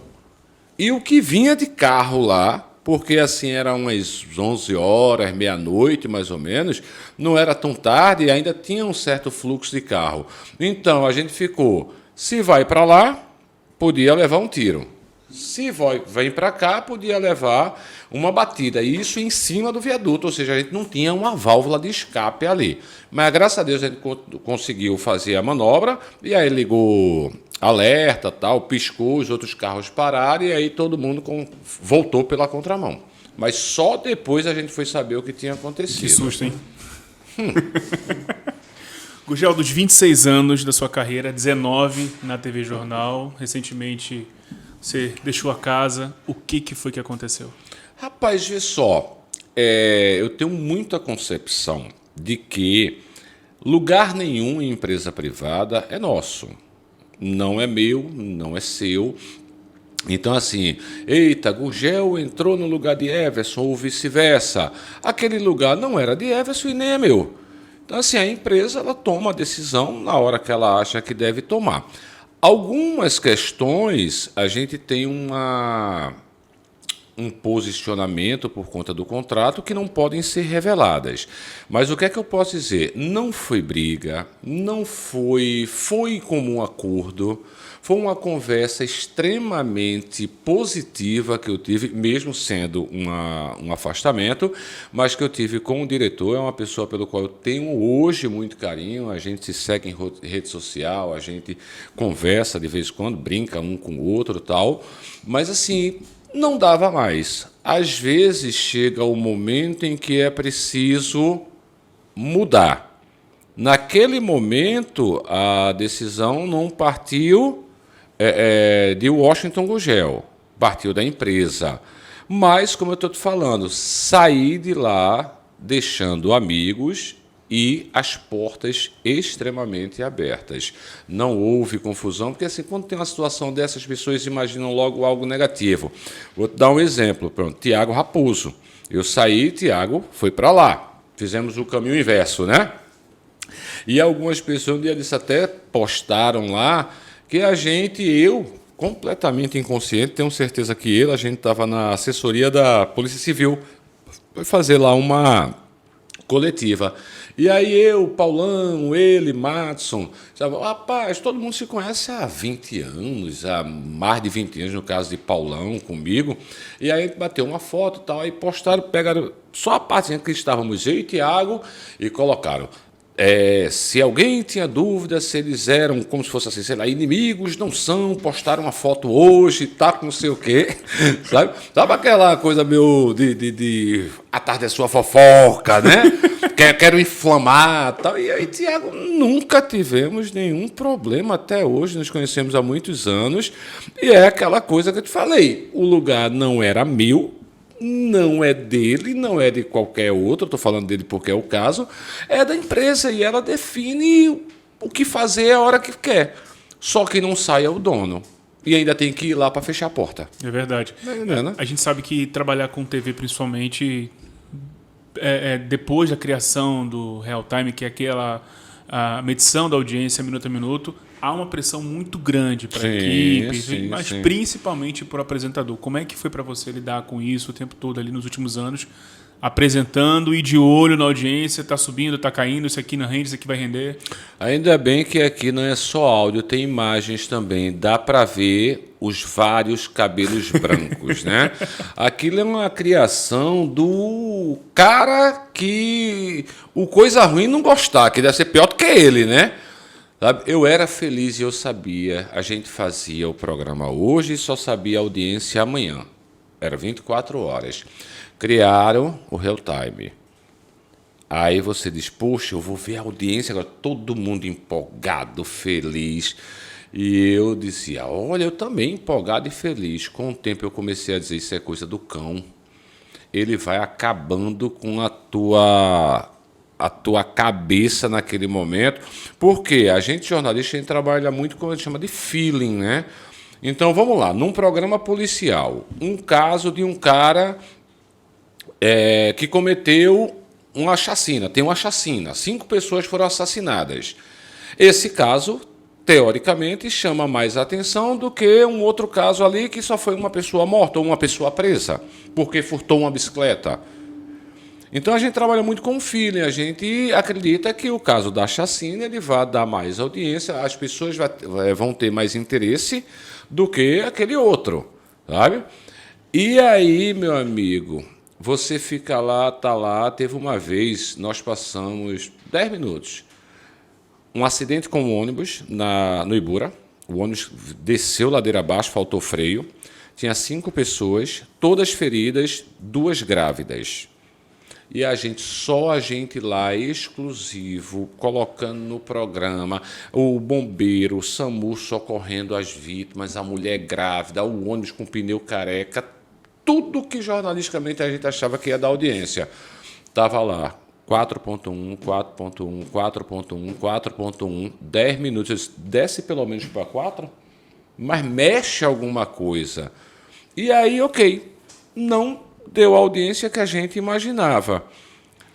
[SPEAKER 2] E o que vinha de carro lá, porque assim eram umas 11 horas, meia-noite mais ou menos, não era tão tarde e ainda tinha um certo fluxo de carro. Então a gente ficou, se vai para lá, podia levar um tiro. Se vem para cá, podia levar uma batida. E isso em cima do viaduto, ou seja, a gente não tinha uma válvula de escape ali. Mas graças a Deus a gente conseguiu fazer a manobra e aí ligou alerta, tal, piscou, os outros carros pararam e aí todo mundo voltou pela contramão. Mas só depois a gente foi saber o que tinha acontecido.
[SPEAKER 1] Que susto, hein? Gurgel, dos 26 anos da sua carreira, 19 na TV Jornal, recentemente você deixou a casa. O que foi que aconteceu?
[SPEAKER 2] Rapaz, vê só, eu tenho muita concepção de que lugar nenhum em empresa privada é nosso. Não é meu, não é seu. Então, assim, eita, Gurgel entrou no lugar de Everson ou vice-versa. Aquele lugar não era de Everson e nem é meu. Então, assim, a empresa ela toma a decisão na hora que ela acha que deve tomar. Algumas questões a gente tem um posicionamento por conta do contrato que não podem ser reveladas. Mas o que é que eu posso dizer? Não foi briga, não foi como um acordo, foi uma conversa extremamente positiva que eu tive, mesmo sendo um afastamento, mas que eu tive com o diretor, é uma pessoa pelo qual eu tenho hoje muito carinho, a gente se segue em rede social, a gente conversa de vez em quando, brinca um com o outro e tal, mas assim, não dava mais. Às vezes chega o momento em que é preciso mudar. Naquele momento, a decisão não partiu de Washington Gurgel, partiu da empresa. Mas, como eu estou te falando, saí de lá deixando amigos e as portas extremamente abertas. Não houve confusão, porque assim, quando tem uma situação dessas, as pessoas imaginam logo algo negativo. Vou te dar um exemplo. Pronto, Tiago Raposo. Eu saí, Tiago foi para lá. Fizemos o caminho inverso, né? E algumas pessoas, um dia disso, até postaram lá que eu, completamente inconsciente, tenho certeza que a gente estava na assessoria da Polícia Civil, foi fazer lá uma coletiva. E aí eu, Paulão, ele, Madison, sabe, rapaz, todo mundo se conhece há 20 anos, há mais de 20 anos, no caso de Paulão comigo. E aí a gente bateu uma foto e tal, aí postaram, pegaram só a parte que estávamos eu e Tiago e colocaram. Se alguém tinha dúvida se eles eram como se fosse assim, sei lá, inimigos, não são, postaram uma foto hoje, tá com não sei o quê, sabe? Sabe aquela coisa meio de a tarde é sua fofoca, né? Quero inflamar tal. E aí, Tiago, nunca tivemos nenhum problema até hoje, nos conhecemos há muitos anos, e é aquela coisa que eu te falei, o lugar não era meu, não é dele, não é de qualquer outro, estou falando dele porque é o caso, é da empresa e ela define o que fazer a hora que quer. Só que não sai é o dono. E ainda tem que ir lá para fechar a porta.
[SPEAKER 1] É verdade.
[SPEAKER 2] Né?
[SPEAKER 1] A gente sabe que trabalhar com TV, principalmente, depois da criação do Real Time, que é a medição da audiência minuto a minuto, há uma pressão muito grande para a equipe, mas principalmente para o apresentador. Como é que foi para você lidar com isso o tempo todo ali nos últimos anos, apresentando e de olho na audiência, está subindo, está caindo, isso aqui não rende, isso aqui vai render?
[SPEAKER 2] Ainda bem que aqui não é só áudio, tem imagens também, dá para ver os vários cabelos brancos, né? Aquilo é uma criação do cara que o coisa ruim não gostar, que deve ser pior do que ele, né? Sabe? Eu era feliz e eu sabia. A gente fazia o programa hoje e só sabia a audiência amanhã. Era 24 horas. Criaram o Real Time. Aí você diz, poxa, eu vou ver a audiência agora. Todo mundo empolgado, feliz. E eu dizia, olha, eu também empolgado e feliz. Com o tempo eu comecei a dizer, isso é coisa do cão. Ele vai acabando com a tua cabeça naquele momento, porque a gente jornalista a gente trabalha muito com o que a gente chama de feeling, né? Então vamos lá, num programa policial, um caso de um cara que cometeu uma chacina, tem uma chacina, 5 pessoas foram assassinadas. Esse caso, teoricamente, chama mais atenção do que um outro caso ali que só foi uma pessoa morta ou uma pessoa presa, porque furtou uma bicicleta. Então a gente trabalha muito com o feeling, a gente acredita que o caso da chacina ele vai dar mais audiência, as pessoas vão ter mais interesse do que aquele outro, sabe? E aí, meu amigo, você fica lá, tá lá, teve uma vez, nós passamos 10 minutos, um acidente com um ônibus no Ibura, o ônibus desceu ladeira abaixo, faltou freio, tinha 5 pessoas, todas feridas, 2 grávidas. E só a gente lá, exclusivo, colocando no programa, o bombeiro, o SAMU socorrendo as vítimas, a mulher grávida, o ônibus com pneu careca, tudo que jornalisticamente a gente achava que ia dar audiência. Estava lá, 4.1, 4.1, 4.1, 4.1, 10 minutos. Eu disse, desce pelo menos para 4, mas mexe alguma coisa. E aí, ok, não deu a audiência que a gente imaginava.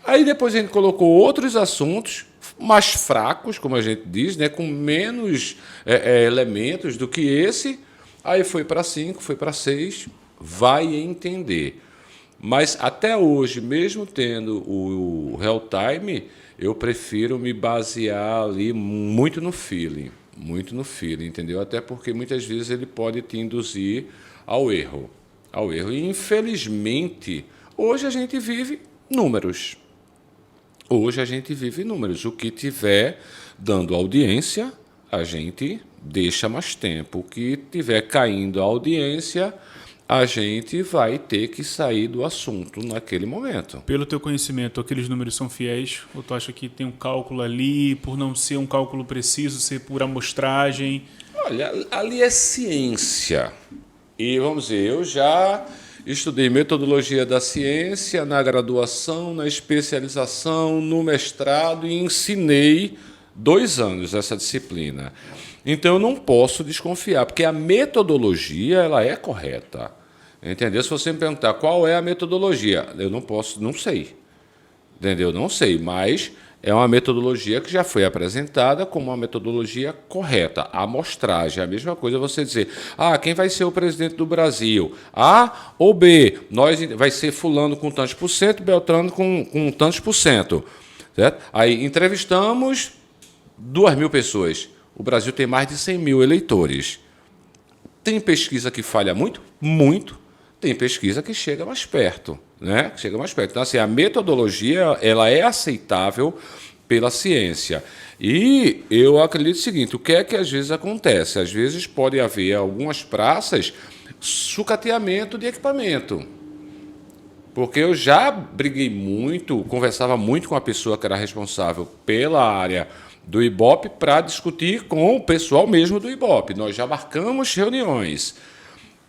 [SPEAKER 2] Aí depois a gente colocou outros assuntos mais fracos, como a gente diz, né, com menos elementos do que esse. Aí foi para 5, foi para 6, vai entender. Mas até hoje, mesmo tendo o Real Time, eu prefiro me basear ali muito no feeling, entendeu? Até porque muitas vezes ele pode te induzir ao erro. E, infelizmente, hoje a gente vive números. O que tiver dando audiência, a gente deixa mais tempo. O que tiver caindo a audiência, a gente vai ter que sair do assunto naquele momento.
[SPEAKER 1] Pelo teu conhecimento, aqueles números são fiéis? Ou tu acha que tem um cálculo ali, por não ser um cálculo preciso, ser por amostragem?
[SPEAKER 2] Olha, ali é ciência. E, vamos dizer, eu já estudei metodologia da ciência na graduação, na especialização, no mestrado e ensinei 2 anos essa disciplina. Então, eu não posso desconfiar, porque a metodologia ela é correta. Entendeu? Se você me perguntar qual é a metodologia, eu não sei. Entendeu? Não sei, mas é uma metodologia que já foi apresentada como uma metodologia correta. A amostragem é a mesma coisa você dizer, quem vai ser o presidente do Brasil? A ou B? Vai ser fulano com tantos por cento, Beltrano com tantos por cento. certo? Aí entrevistamos 2.000 pessoas. O Brasil tem mais de 100.000 eleitores. Tem pesquisa que falha muito? Muito. Tem pesquisa que chega mais perto, né? Que chega mais perto. Então, assim, a metodologia ela é aceitável pela ciência. E eu acredito o seguinte, o que é que às vezes acontece? Às vezes pode haver algumas praças sucateamento de equipamento. Porque eu já briguei muito, conversava muito com a pessoa que era responsável pela área do Ibope para discutir com o pessoal mesmo do Ibope. Nós já marcamos reuniões.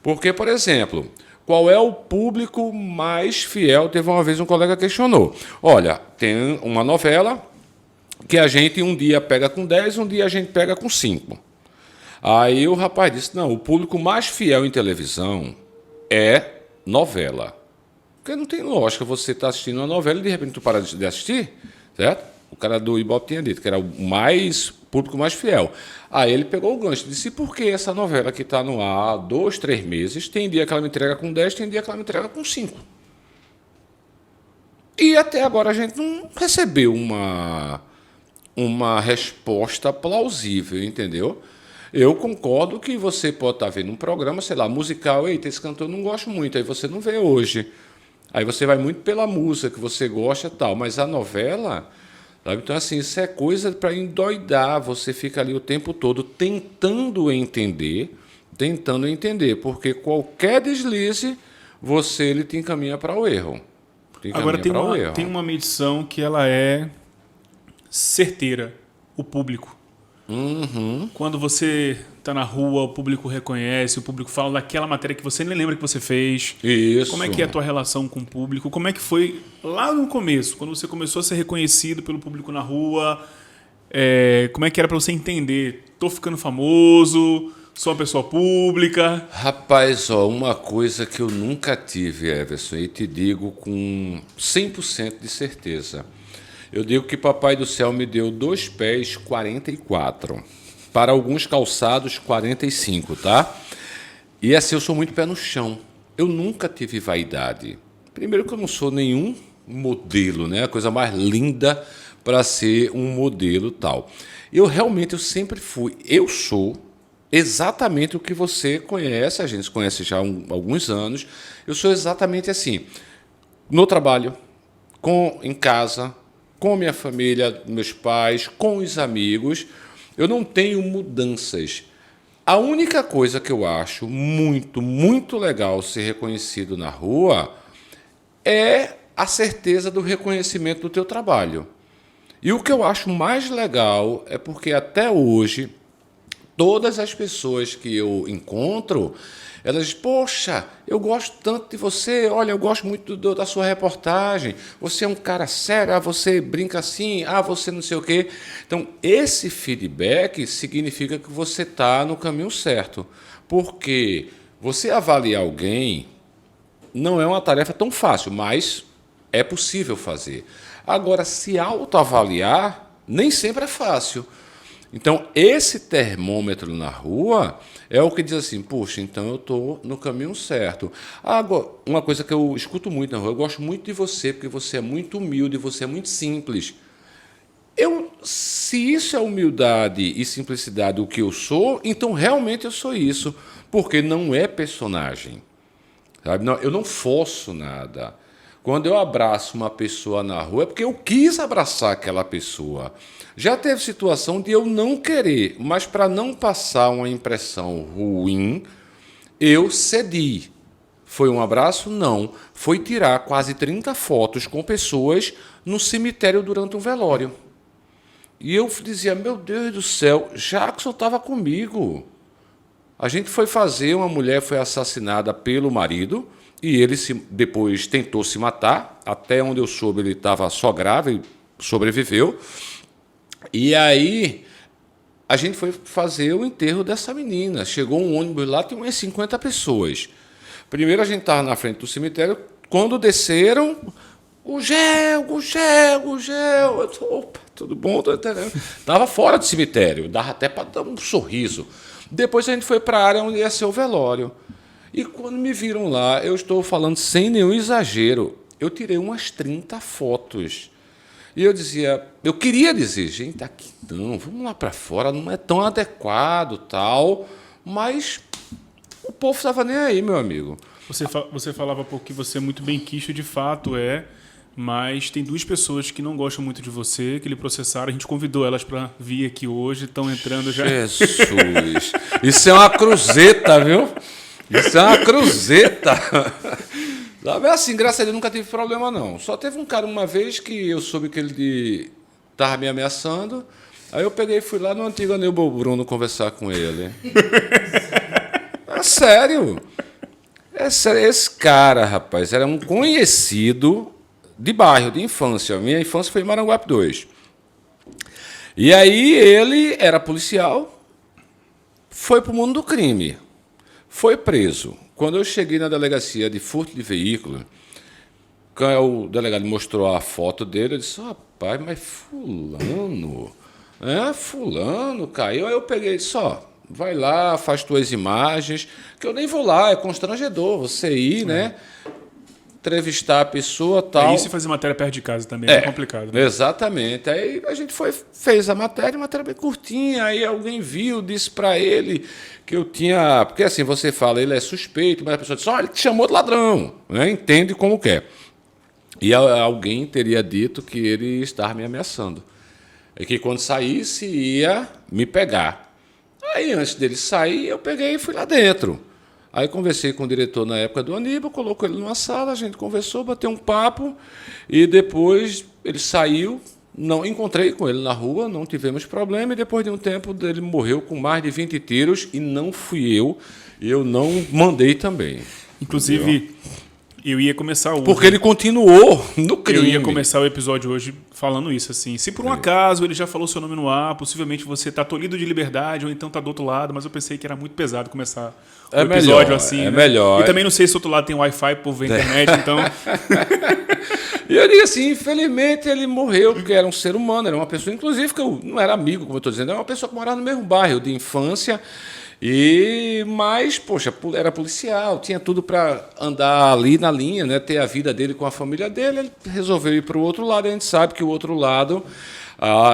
[SPEAKER 2] Porque, por exemplo, qual é o público mais fiel? Teve uma vez um colega que questionou. Olha, tem uma novela que a gente um dia pega com 10, um dia a gente pega com 5. Aí o rapaz disse, não, o público mais fiel em televisão é novela. Porque não tem lógica você estar assistindo uma novela e de repente tu para de assistir, certo? O cara do Ibope tinha dito que era o público mais fiel. Aí ele pegou o gancho e disse, por que essa novela que está no ar há 2, 3 meses, tem dia que ela me entrega com 10, tem dia que ela me entrega com 5? E até agora a gente não recebeu uma resposta plausível, entendeu? Eu concordo que você pode estar vendo um programa, sei lá, musical, eita, esse cantor eu não gosto muito, aí você não vê hoje. Aí você vai muito pela música que você gosta e tal, mas a novela, sabe? Então, assim, isso é coisa para endoidar, você fica ali o tempo todo tentando entender, porque qualquer deslize, ele te encaminha para o erro.
[SPEAKER 1] Agora tem uma medição que ela é certeira, o público.
[SPEAKER 2] Uhum.
[SPEAKER 1] Quando você está na rua, o público reconhece, o público fala daquela matéria que você nem lembra que você fez.
[SPEAKER 2] Isso.
[SPEAKER 1] Como é que é a tua relação com o público? Como é que foi lá no começo, quando você começou a ser reconhecido pelo público na rua? Como é que era para você entender? Tô ficando famoso, sou uma pessoa pública?
[SPEAKER 2] Rapaz, uma coisa que eu nunca tive, Everson, e te digo com 100% de certeza. Eu digo que Papai do Céu me deu 2 pés 44. Para alguns calçados, 45, tá? E assim, eu sou muito pé no chão. Eu nunca tive vaidade. Primeiro que eu não sou nenhum modelo, né? A coisa mais linda para ser um modelo tal. Eu sempre fui. Eu sou exatamente o que você conhece. A gente se conhece já há alguns anos. Eu sou exatamente assim. No trabalho, em casa, com minha família, meus pais, com os amigos, eu não tenho mudanças. A única coisa que eu acho muito, muito legal ser reconhecido na rua é a certeza do reconhecimento do teu trabalho. E o que eu acho mais legal é porque até hoje, todas as pessoas que eu encontro, elas dizem, poxa, eu gosto tanto de você, olha, eu gosto muito da sua reportagem, você é um cara sério, você brinca assim, você não sei o quê. Então, esse feedback significa que você está no caminho certo, porque você avaliar alguém não é uma tarefa tão fácil, mas é possível fazer. Agora, se autoavaliar, nem sempre é fácil. Então, esse termômetro na rua é o que diz assim, poxa, então eu estou no caminho certo. Agora, uma coisa que eu escuto muito na rua, eu gosto muito de você, porque você é muito humilde, você é muito simples. Se isso é humildade e simplicidade o que eu sou, então realmente eu sou isso, porque não é personagem. Sabe? Não, eu não forço nada. Quando eu abraço uma pessoa na rua, é porque eu quis abraçar aquela pessoa. Já teve situação de eu não querer, mas para não passar uma impressão ruim, eu cedi. Foi um abraço? Não. Foi tirar quase 30 fotos com pessoas no cemitério durante um velório. E eu dizia, meu Deus do céu, Jackson estava comigo. A gente foi fazer, uma mulher foi assassinada pelo marido, e ele depois tentou se matar, até onde eu soube ele estava só grave, sobreviveu. E aí a gente foi fazer o enterro dessa menina. Chegou um ônibus lá, tinha umas 50 pessoas. Primeiro a gente estava na frente do cemitério, quando desceram, o gel. Eu tô, opa, tudo bom? Estava fora do cemitério, dava até para dar um sorriso. Depois a gente foi para a área onde ia ser o velório. E quando me viram lá, eu estou falando sem nenhum exagero, eu tirei umas 30 fotos. E eu dizia, eu queria dizer, gente, aqui não, vamos lá para fora, não é tão adequado, tal, mas o povo estava nem aí, meu amigo.
[SPEAKER 1] Você falava porque você é muito bem quisto, de fato é, mas tem duas pessoas que não gostam muito de você, que lhe processaram. A gente convidou elas para vir aqui hoje, estão entrando já.
[SPEAKER 2] Jesus, isso é uma cruzeta, viu? Isso é uma cruzeta. Assim, graças a Deus, nunca tive problema, não. Só teve um cara uma vez que eu soube que ele estava me ameaçando. Aí eu peguei e fui lá no antigo Aníbal Bruno conversar com ele. É sério. É sério. Esse cara, rapaz, era um conhecido de bairro, de infância. Minha infância foi em Maranguape 2. E aí ele era policial, foi para o mundo do crime, foi preso. Quando eu cheguei na delegacia de furto de veículo, o delegado mostrou a foto dele, eu disse, rapaz, mas fulano caiu. Aí eu peguei e disse, vai lá, faz tuas imagens, que eu nem vou lá, é constrangedor você ir, né? Entrevistar a pessoa, tal.
[SPEAKER 1] Isso e fazer matéria perto de casa também é complicado. Né?
[SPEAKER 2] Exatamente. Aí a gente fez a matéria bem curtinha, aí alguém viu, disse para ele que eu tinha... Porque assim, você fala, ele é suspeito, mas a pessoa disse, ele te chamou de ladrão, né? Entende como quer. E alguém teria dito que ele estava me ameaçando. E que quando saísse ia me pegar. Aí antes dele sair, eu peguei e fui lá dentro. Aí conversei com o diretor na época do Aníbal, colocou ele numa sala, a gente conversou, bateu um papo, e depois ele saiu, não encontrei com ele na rua, não tivemos problema, e depois de um tempo ele morreu com mais de 20 tiros, e não fui eu, e eu não mandei também.
[SPEAKER 1] Inclusive,
[SPEAKER 2] entendeu?
[SPEAKER 1] Eu ia começar hoje.
[SPEAKER 2] Porque ele continuou no crime.
[SPEAKER 1] Eu ia começar o episódio hoje falando isso, assim. Se por um acaso ele já falou seu nome no ar, possivelmente você está tolhido de liberdade ou então está do outro lado, mas eu pensei que era muito pesado começar o episódio
[SPEAKER 2] melhor,
[SPEAKER 1] assim.
[SPEAKER 2] É
[SPEAKER 1] né?
[SPEAKER 2] melhor.
[SPEAKER 1] E também não sei se o outro lado tem Wi-Fi por ver internet, então...
[SPEAKER 2] E eu digo assim, infelizmente ele morreu porque era um ser humano, era uma pessoa, inclusive, que eu não era amigo, como eu estou dizendo, era uma pessoa que morava no mesmo bairro de infância. Mas, poxa, era policial, tinha tudo para andar ali na linha, né, ter a vida dele com a família dele. Ele resolveu ir para o outro lado, e a gente sabe que o outro lado,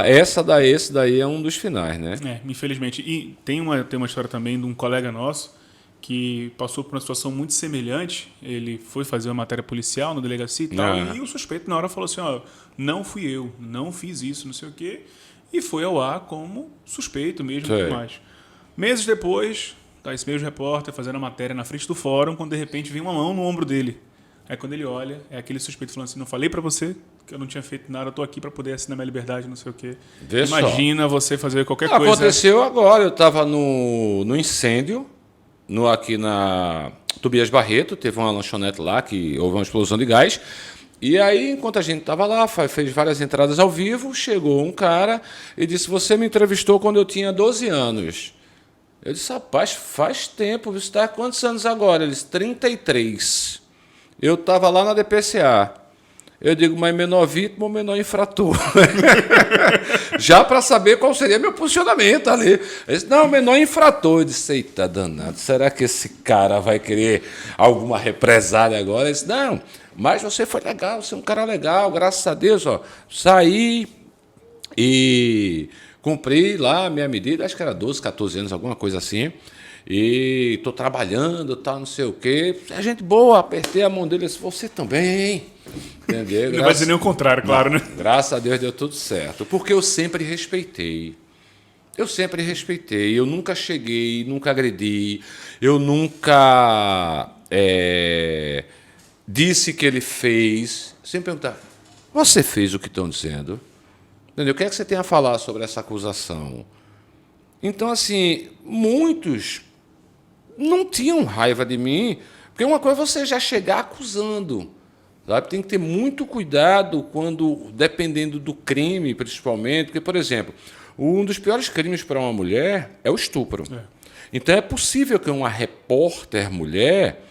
[SPEAKER 2] esse daí é um dos finais, né?
[SPEAKER 1] Infelizmente. E tem uma história também de um colega nosso que passou por uma situação muito semelhante. Ele foi fazer uma matéria policial na delegacia e tal, e o suspeito na hora falou assim, não fui eu, não fiz isso, não sei o quê, e foi ao ar como suspeito mesmo e tudo mais. Meses depois, tá esse mesmo repórter fazendo a matéria na frente do fórum, quando de repente vem uma mão no ombro dele. Aí quando ele olha, é aquele suspeito falando assim, não falei pra você que eu não tinha feito nada, eu tô aqui pra poder assinar minha liberdade, não sei o quê. Imagina você fazer qualquer coisa.
[SPEAKER 2] Aconteceu agora, eu estava no incêndio, aqui na Tobias Barreto, teve uma lanchonete lá, que houve uma explosão de gás. E aí, enquanto a gente estava lá, fez várias entradas ao vivo, chegou um cara e disse, você me entrevistou quando eu tinha 12 anos. Eu disse, rapaz, faz tempo, você está há quantos anos agora? Ele disse, 33. Eu estava lá na DPCA. Eu digo, mas menor vítima ou menor infrator? Já para saber qual seria meu posicionamento ali. Ele disse, não, menor infrator. Eu disse, eita danado, será que esse cara vai querer alguma represália agora? Ele disse, não, mas você foi legal, você é um cara legal, graças a Deus, saí e... cumpri lá a minha medida, acho que era 12, 14 anos, alguma coisa assim. E estou trabalhando, tal, não sei o quê. A gente boa, apertei a mão dele e disse, você também. Entendeu?
[SPEAKER 1] Não vai dizer nem o contrário, claro, né?
[SPEAKER 2] Graças a Deus deu tudo certo. Porque eu sempre respeitei. Eu nunca cheguei, nunca agredi. Eu nunca disse que ele fez. Sempre perguntar, você fez o que estão dizendo? Entendeu? O que é que você tem a falar sobre essa acusação? Então, assim, muitos não tinham raiva de mim, porque uma coisa é você já chegar acusando. Sabe? Tem que ter muito cuidado quando, dependendo do crime, principalmente, porque, por exemplo, um dos piores crimes para uma mulher é o estupro. Então, é possível que uma repórter mulher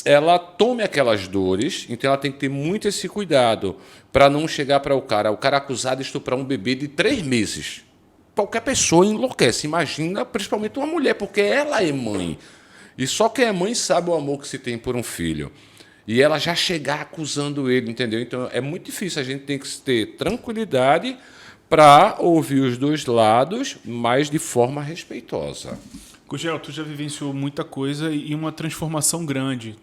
[SPEAKER 2] ela tome aquelas dores, então ela tem que ter muito esse cuidado para não chegar para o cara acusado de estuprar um bebê de 3 meses. Qualquer pessoa enlouquece, imagina, principalmente uma mulher, porque ela é mãe. E só quem é mãe sabe o amor que se tem por um filho. e ela já chegar acusando ele, entendeu? Então é muito difícil, a gente tem que ter tranquilidade para ouvir os dois lados, mas de forma respeitosa.
[SPEAKER 1] Gugel, tu já vivenciou muita coisa e uma transformação grande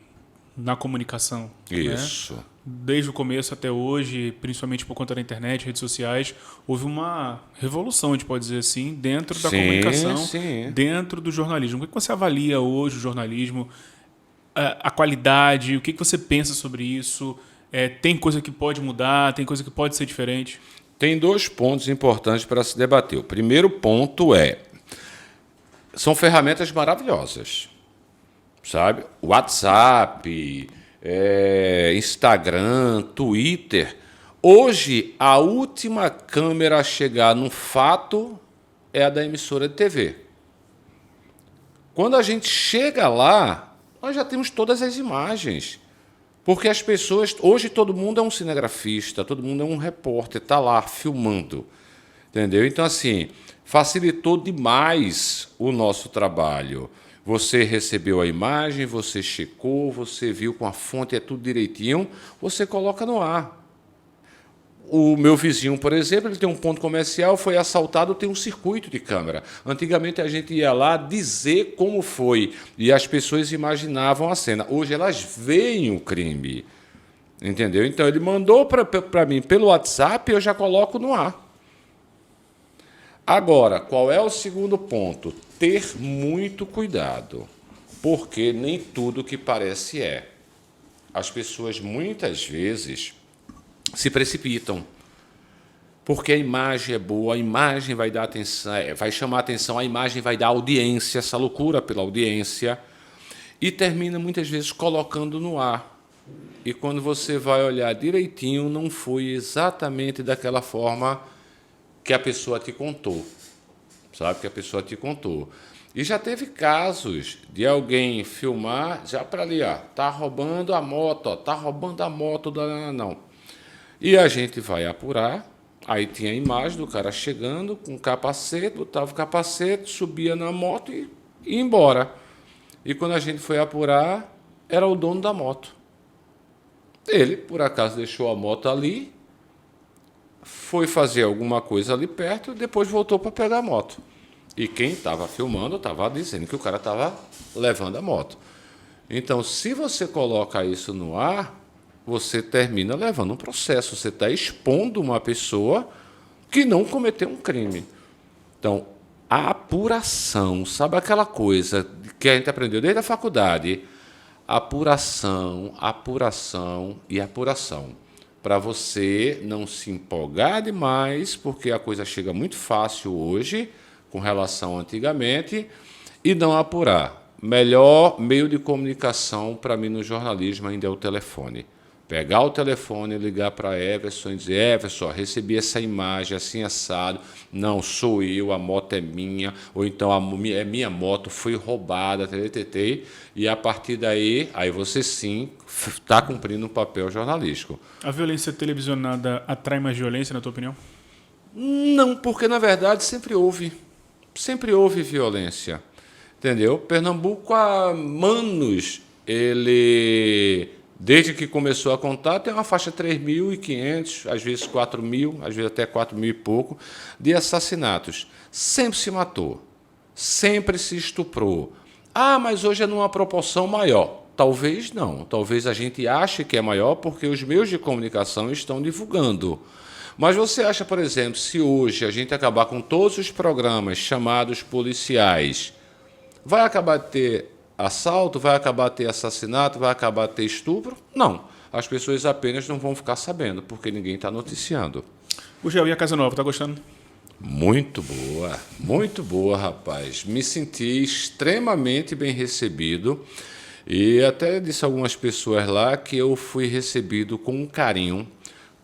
[SPEAKER 1] na comunicação.
[SPEAKER 2] Isso.
[SPEAKER 1] Né? Desde o começo até hoje, principalmente por conta da internet, redes sociais, houve uma revolução, a gente pode dizer assim, dentro da comunicação, dentro do jornalismo. O que você avalia hoje o jornalismo, a qualidade, o que você pensa sobre isso? Tem coisa que pode mudar, tem coisa que pode ser diferente?
[SPEAKER 2] Tem 2 pontos importantes para se debater. O primeiro ponto são ferramentas maravilhosas, sabe? WhatsApp, Instagram, Twitter. Hoje, a última câmera a chegar no fato é a da emissora de TV. Quando a gente chega lá, nós já temos todas as imagens. Porque as pessoas... Hoje todo mundo é um cinegrafista, todo mundo é um repórter, está lá filmando. Entendeu? Então, assim, facilitou demais o nosso trabalho. Você recebeu a imagem, você checou, você viu com a fonte, é tudo direitinho, você coloca no ar. O meu vizinho, por exemplo, ele tem um ponto comercial, foi assaltado, tem um circuito de câmera. Antigamente a gente ia lá dizer como foi e as pessoas imaginavam a cena. Hoje elas veem o crime, entendeu? Então ele mandou para mim pelo WhatsApp e eu já coloco no ar. Agora, qual é o segundo ponto? Ter muito cuidado, porque nem tudo que parece é. As pessoas muitas vezes se precipitam, porque a imagem é boa, a imagem vai dar atenção, vai chamar atenção, a imagem vai dar audiência, essa loucura pela audiência, e termina muitas vezes colocando no ar. E quando você vai olhar direitinho, não foi exatamente daquela forma que a pessoa te contou, sabe? Que a pessoa te contou. E já teve casos de alguém filmar, já para ali, ó, tá roubando a moto, ó, tá roubando a moto da não. E a gente vai apurar, aí tinha a imagem do cara chegando com o capacete, botava o capacete, subia na moto e ia embora. E quando a gente foi apurar, era o dono da moto. Ele, por acaso, deixou a moto ali, foi fazer alguma coisa ali perto e depois voltou para pegar a moto. E quem estava filmando estava dizendo que o cara estava levando a moto. Então, se você coloca isso no ar, você termina levando um processo. Você está expondo uma pessoa que não cometeu um crime. Então, a apuração, sabe aquela coisa que a gente aprendeu desde a faculdade? Apuração, apuração e apuração. Para você não se empolgar demais, porque a coisa chega muito fácil hoje, com relação a antigamente, e não apurar. Melhor meio de comunicação para mim no jornalismo ainda é o telefone. Pegar o telefone e ligar para Everson e dizer: Everson, recebi essa imagem assim assado, não sou eu, a moto é minha, ou então é minha moto, foi roubada, ttt. E a partir daí, aí você sim está cumprindo um papel jornalístico.
[SPEAKER 1] A violência televisionada atrai mais violência, na tua opinião?
[SPEAKER 2] Não, porque na verdade sempre houve violência, entendeu? Pernambuco há anos, ele... Desde que começou a contar, tem uma faixa de 3.500, às vezes 4.000, às vezes até 4.000 e pouco, de assassinatos. Sempre se matou, sempre se estuprou. Ah, mas hoje é numa proporção maior. Talvez não, talvez a gente ache que é maior porque os meios de comunicação estão divulgando. Mas você acha, por exemplo, se hoje a gente acabar com todos os programas chamados policiais, vai acabar de ter assalto, vai acabar ter assassinato, vai acabar ter estupro? Não. As pessoas apenas não vão ficar sabendo, porque ninguém está noticiando.
[SPEAKER 1] Gugel, e a Casa Nova, tá gostando?
[SPEAKER 2] Muito boa, rapaz. Me senti extremamente bem recebido e até disse a algumas pessoas lá que eu fui recebido com um carinho,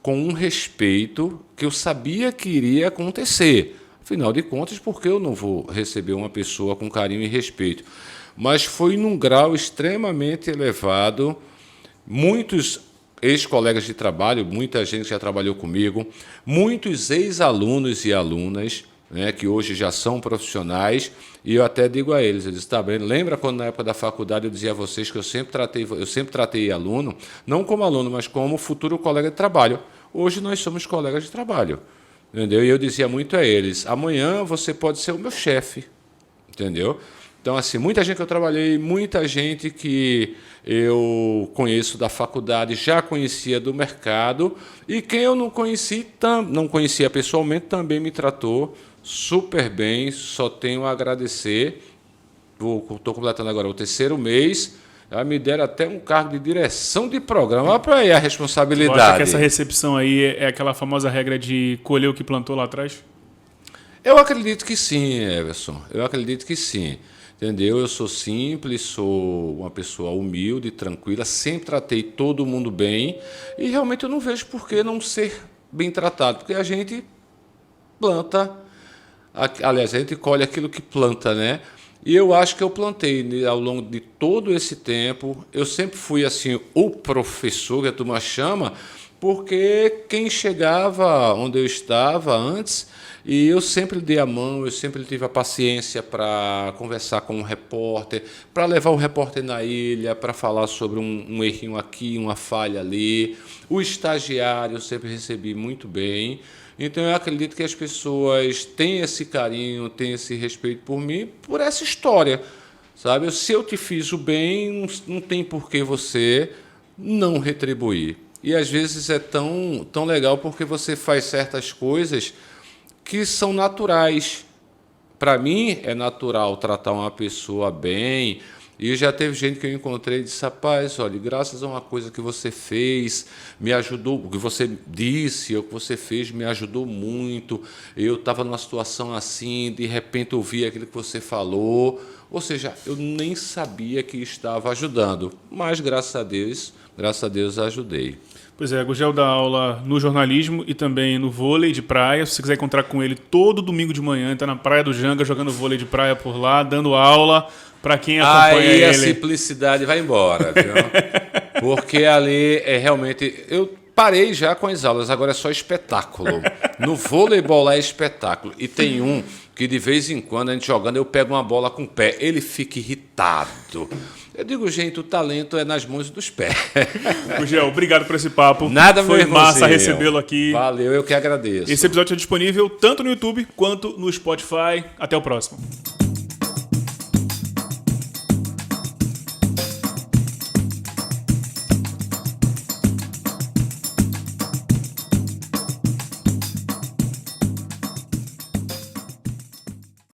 [SPEAKER 2] com um respeito que eu sabia que iria acontecer. Afinal de contas, por que eu não vou receber uma pessoa com carinho e respeito? Mas foi num grau extremamente elevado. Muitos ex-colegas de trabalho, muita gente já trabalhou comigo, muitos ex-alunos e alunas né, que hoje já são profissionais, e eu até digo a eles, eu disse, tá bem, lembra quando na época da faculdade eu dizia a vocês que eu sempre tratei aluno, não como aluno, mas como futuro colega de trabalho. Hoje nós somos colegas de trabalho, entendeu? E eu dizia muito a eles, amanhã você pode ser o meu chefe, entendeu? Então, assim, muita gente que eu trabalhei, muita gente que eu conheço da faculdade, já conhecia do mercado, e quem eu não conhecia pessoalmente, também me tratou super bem, só tenho a agradecer. Estou completando agora o 3º mês, já me deram até um cargo de direção de programa. Olha para aí a responsabilidade.
[SPEAKER 1] Você acha que essa recepção aí é aquela famosa regra de colher o que plantou lá atrás?
[SPEAKER 2] Eu acredito que sim, Everson. Eu acredito que sim. Entendeu? Eu sou simples, sou uma pessoa humilde, tranquila, sempre tratei todo mundo bem e realmente eu não vejo por que não ser bem tratado, porque a gente planta, aliás, a gente colhe aquilo que planta, né? E eu acho que eu plantei ao longo de todo esse tempo. Eu sempre fui assim o professor que a turma chama, porque quem chegava onde eu estava antes, e eu sempre dei a mão, eu sempre tive a paciência para conversar com um repórter, para levar o repórter na ilha, para falar sobre um errinho aqui, uma falha ali. O estagiário eu sempre recebi muito bem. Então eu acredito que as pessoas têm esse carinho, têm esse respeito por mim, por essa história. Sabe? Se eu te fiz o bem, não tem por que você não retribuir. E às vezes é tão legal porque você faz certas coisas que são naturais. Para mim, é natural tratar uma pessoa bem. E já teve gente que eu encontrei e disse, rapaz, olha, graças a uma coisa que você fez, me ajudou, o que você disse, o que você fez me ajudou muito. Eu estava numa situação assim, de repente eu vi aquilo que você falou. Ou seja, eu nem sabia que estava ajudando, mas graças a Deus ajudei.
[SPEAKER 1] Pois é, Gurgel dá aula no jornalismo e também no vôlei de praia. Se você quiser encontrar com ele todo domingo de manhã, está na Praia do Janga jogando vôlei de praia por lá, dando aula para quem acompanha ele. Aí
[SPEAKER 2] a simplicidade vai embora, viu? Porque ali é realmente... Eu parei já com as aulas, agora é só espetáculo. No vôleibol lá é espetáculo. E tem um que de vez em quando, a gente jogando, eu pego uma bola com o pé, ele fica irritado. Eu digo, gente, o talento é nas mãos dos pés.
[SPEAKER 1] Gurgel, obrigado por esse papo.
[SPEAKER 2] Nada,
[SPEAKER 1] foi massa recebê-lo aqui.
[SPEAKER 2] Valeu, eu que agradeço.
[SPEAKER 1] Esse episódio é disponível tanto no YouTube quanto no Spotify. Até o próximo.